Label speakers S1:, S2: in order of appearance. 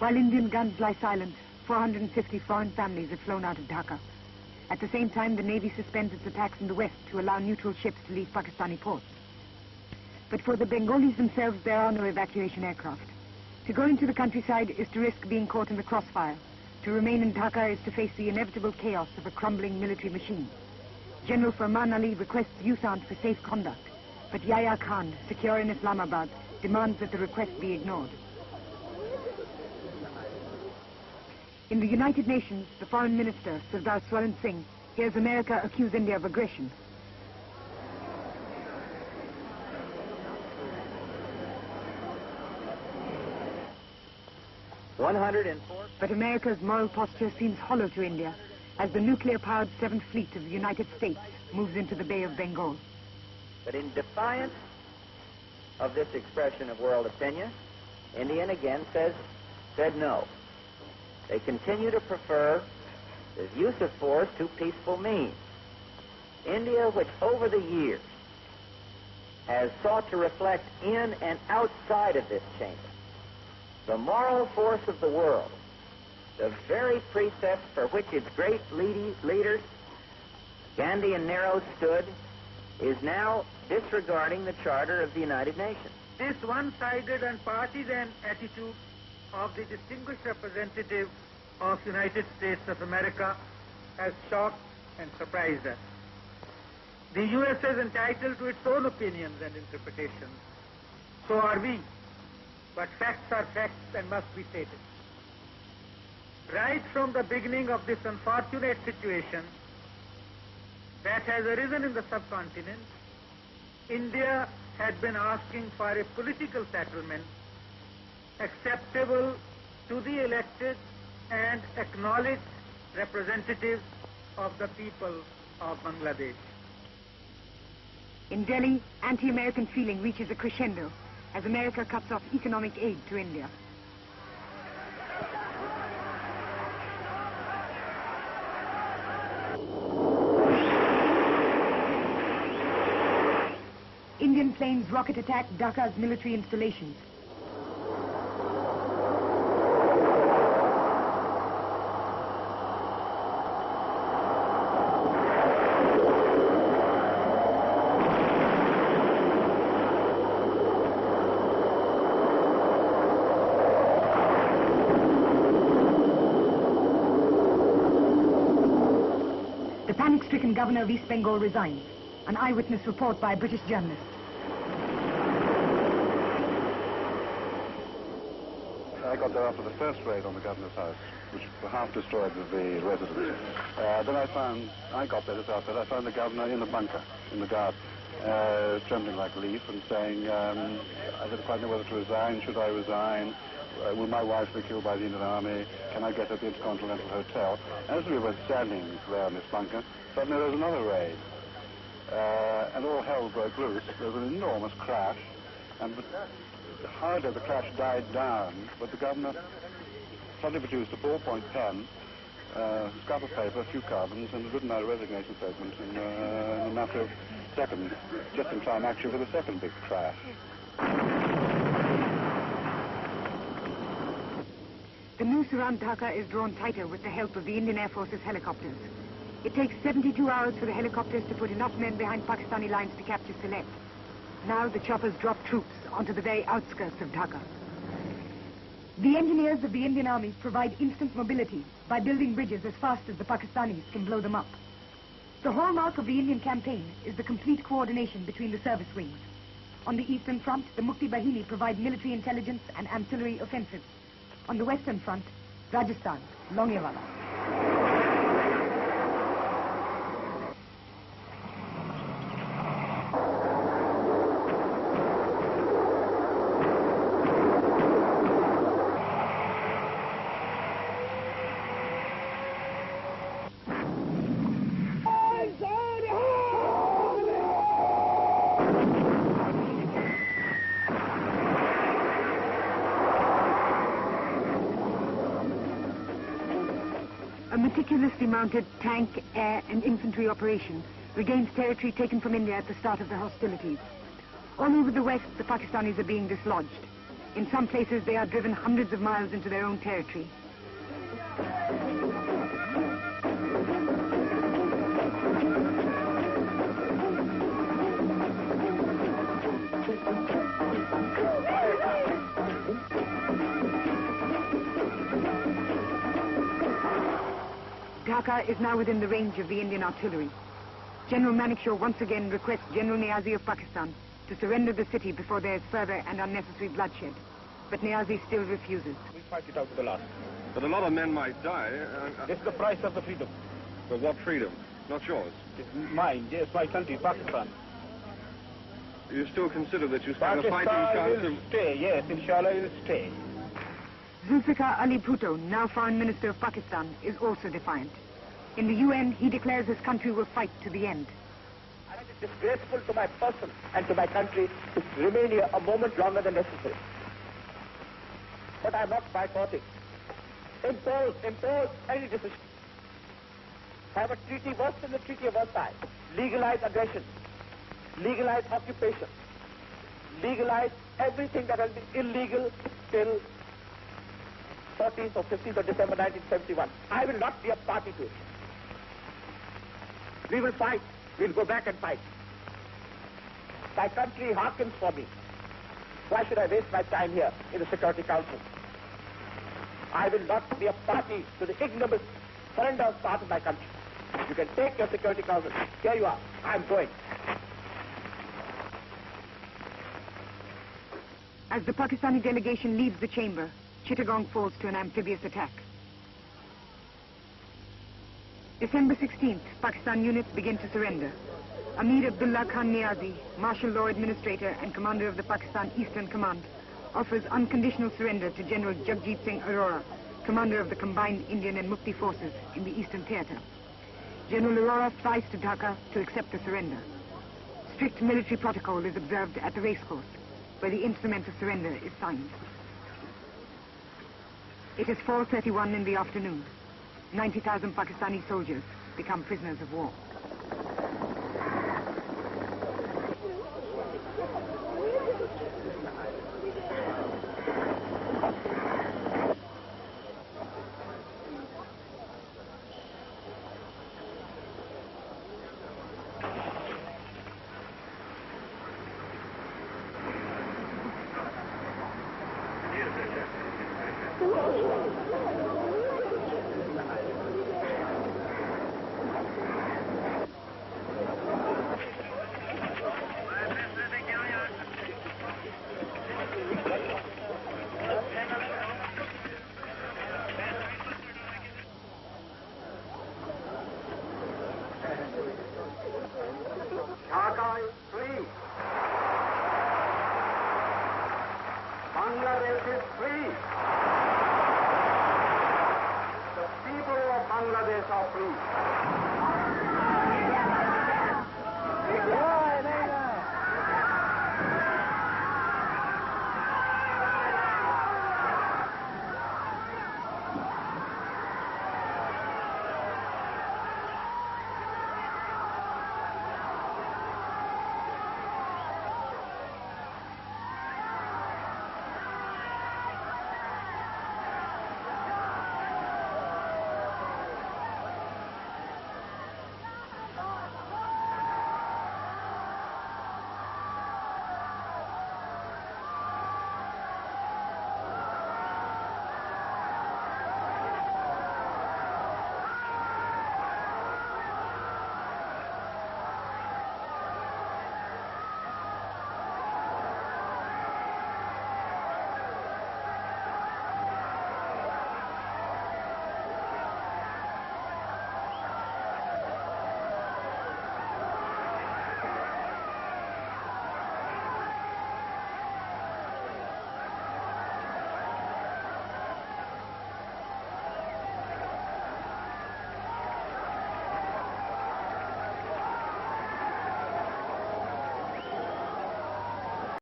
S1: While Indian guns lie silent, 450 foreign families have flown out of Dhaka. At the same time, the Navy suspends its attacks in the west to allow neutral ships to leave Pakistani ports. But for the Bengalis themselves, there are no evacuation aircraft. To go into the countryside is to risk being caught in the crossfire. To remain in Dhaka is to face the inevitable chaos of a crumbling military machine. General Farman Ali requests USANT for safe conduct, but Yahya Khan, secure in Islamabad, demands that the request be ignored. In the United Nations, the Foreign Minister, Sardar Swaran Singh, hears America accuse India of aggression. But America's moral posture seems hollow to India as the nuclear-powered 7th Fleet of the United States moves into the Bay of Bengal.
S2: But in defiance of this expression of world opinion, India again said no. They continue to prefer the use of force to peaceful means. India, which over the years has sought to reflect in and outside of this chamber the moral force of the world, the very precepts for which its great leaders, Gandhi and Nehru, stood, is now disregarding the Charter of the United Nations.
S3: This one-sided and partisan attitude of the distinguished representative of United States of America has shocked and surprised us. The U.S. is entitled to its own opinions and interpretations. So are we. But facts are facts and must be stated. Right from the beginning of this unfortunate situation that has arisen in the subcontinent, India had been asking for a political settlement acceptable to the elected and acknowledged representatives of the people of Bangladesh.
S1: In Delhi, anti-American feeling reaches a crescendo as America cuts off economic aid to India. Indian planes rocket attack Dhaka's military installations. The panic-stricken governor of East Bengal resigns. An eyewitness report by a British journalist.
S4: I got there after the first raid on the governor's house, which half destroyed the residence. Then I got there just after that. I found the governor in the bunker, in the guard, trembling like a leaf and saying, I didn't quite know whether to resign. Should I resign? Will my wife be killed by the Indian Army? Can I get at the Intercontinental Hotel? As we were standing there in this bunker, suddenly there was another raid. And all hell broke loose. There was an enormous crash, and hardly the crash died down, but the governor suddenly produced a ballpoint pen, scrap of paper, a few carbons, and had written out a resignation statement in a matter of seconds, just in time actually for the second big crash.
S1: The noose around Dhaka is drawn tighter with the help of the Indian Air Force's helicopters. It takes 72 hours for the helicopters to put enough men behind Pakistani lines to capture Sylhet. Now the choppers drop troops onto the very outskirts of Dhaka. The engineers of the Indian Army provide instant mobility by building bridges as fast as the Pakistanis can blow them up. The hallmark of the Indian campaign is the complete coordination between the service wings. On the eastern front, the Mukti Bahini provide military intelligence and ancillary offensives. On the western front, Rajasthan, Longewala. A meticulously mounted tank, air and infantry operation regains territory taken from India at the start of the hostilities. All over the west, the Pakistanis are being dislodged. In some places, they are driven hundreds of miles into their own territory. Dhaka is now within the range of the Indian artillery. General Manekshaw once again requests General Niazi of Pakistan to surrender the city before there is further and unnecessary bloodshed. But Niazi still refuses.
S5: We fight it out to the last.
S6: But a lot of men might die.
S5: It's the price of the freedom.
S6: But what freedom? Not yours.
S5: It's mine, yes, my country, Pakistan.
S6: You still consider that you stand a fighting chance
S5: Pakistan will stay, yes, inshallah it will stay.
S1: Zulfikar Ali Bhutto, now Foreign Minister of Pakistan, is also defiant. In the UN, he declares his country will fight to the end.
S2: I think it's disgraceful to my person and to my country to remain here a moment longer than necessary. But I'm not boycotting. Impose any decision. Have a treaty worse than the Treaty of Versailles. Legalize aggression. Legalize occupation. Legalize everything that has been illegal till 14th or 15th of December 1971. I will not be a party to it. We will fight. We'll go back and fight. My country hearkens for me. Why should I waste my time here in the Security Council? I will not be a party to the ignominious surrender of part of my country. You can take your Security Council. Here you are. I'm going.
S1: As the Pakistani delegation leaves the chamber, Chittagong falls to an amphibious attack. December 16th, Pakistan units begin to surrender. Amir Abdullah Khan Niazi, martial law administrator and commander of the Pakistan Eastern Command, offers unconditional surrender to General Jagjit Singh Arora, commander of the combined Indian and Mukti forces in the Eastern Theatre. General Arora flies to Dhaka to accept the surrender. Strict military protocol is observed at the racecourse, where the instrument of surrender is signed. It is 4:31 in the afternoon. 90,000 Pakistani soldiers become prisoners of war.
S3: Dhaka is free. Bangladesh is free. The people of Bangladesh are free.